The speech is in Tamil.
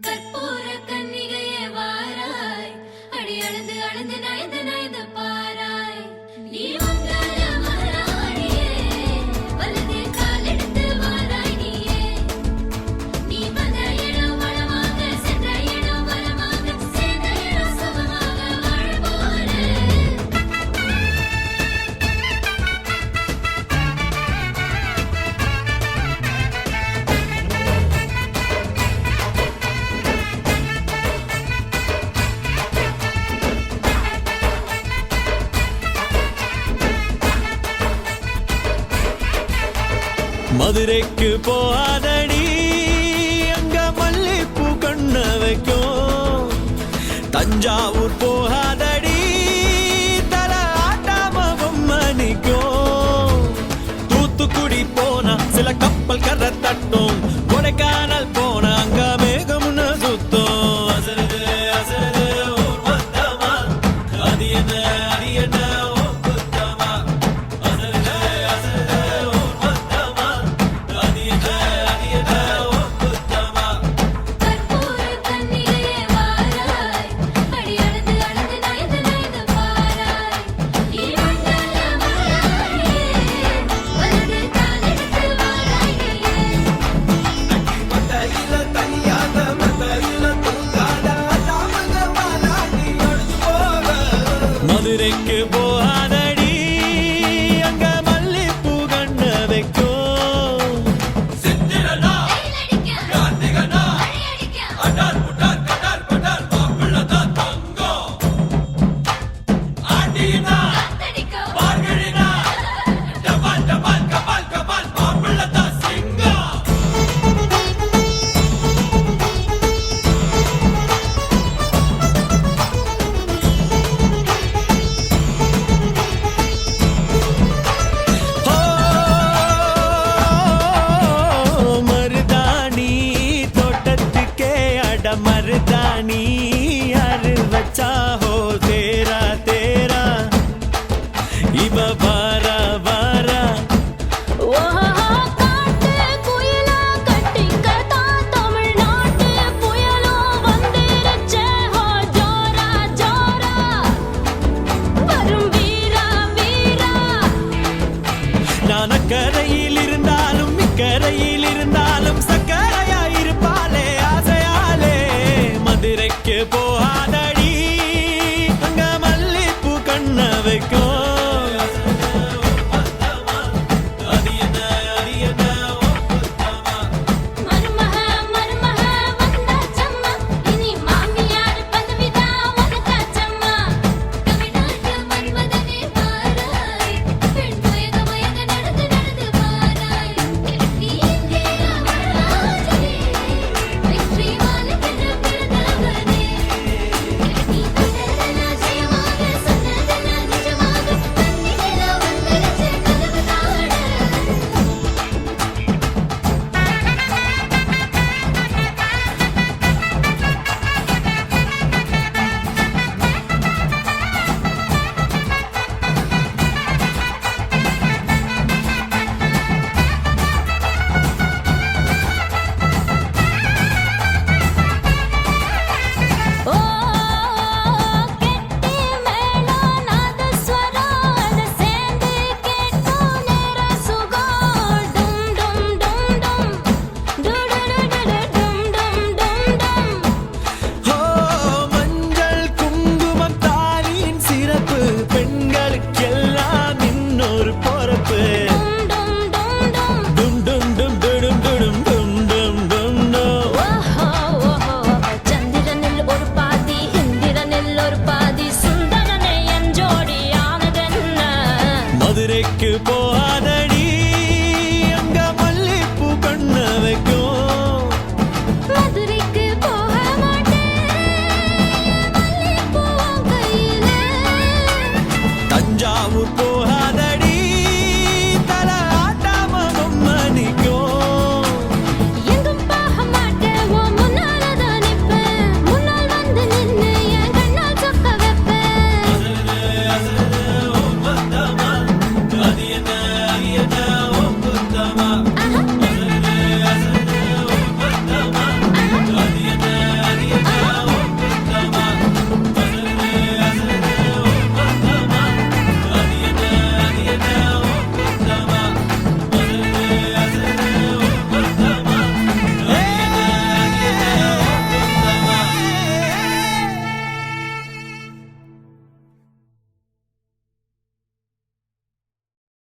கற்பூர கன்னிகையே வாராய், அடி அளந்து அளந்து நயந்து நயந்து பாராய். நீ மங்கள மகாராணியே, வலது கால் எடுத்து வாராய் நீயே. நீ வந்த இடம் வளமாக, சென்ற இடம் வளமாக, சேர்ந்த இடம் சுகமாக வாழ போறேன். மதுரைக்கு போகாதடி, அங்க மல்லிப்பூ கண்ண வைக்கும். தஞ்சாவூர் போகாதடி, தல ஆட்டாம பொம்மணிக்கும். தூத்துக்குடி போனா சில கப்பல் கரை தட்டும். கொடைக்கானல் போனா அங்க மேகம்னு சுத்தும். அசருது அசருது ஊர் மொத்தமா, அது என்ன அது என்ன ஓ குத்தமா. அசருது அசருது ஊர் மொத்தமா, அது என்ன அது என்ன ஓ குத்தமா. கற்பூர கன்னிகையே வாராய், அடி அளந்து அளந்து நயந்து நயந்து பாராய். நீ மங்கள மகாராணியே, வலது கால் எடுத்து வாராய் நீயே. மத்தையில தனியாக மத்தையில தூங்காத தாமங்க வாலாடி அடிச்சு போக. மதுரைக்கு போகாதடி, அங்க மல்லிப்பூ கண்ண வைக்கும். சித்திரனா வெயிலடிக்க, கார்த்திகனா மழையடிக்க, அடார் புடார் கடார் படார் மாப்பிள்ளதான் தங்கம். ஆண்டினா காத்தடிக்க, பார்கழினா டபால் டபால் கபால் கபால் மாப்பிள்ளதான் சிங்கம். மருதாணி தோட்டத்துக்கே அட மருதாணி யாரு வச்சா ஹோ தேரா தேரா. இவ வாரா வாரா ஓஹோ காட்டு குயிலா கட்டிக்கத்தான் தமிழ்நாட்டு புயலும் வந்துருச்சே ஹோ ஜோரா ஜோரா. வரும் வீரா வீரா, நான் அக்கரையில் இருந்தாலும் இக்கரையில் இருந்தாலும் சக்கரையா இருப்பாளே ஆசையாலே. மதுரைக்கு போக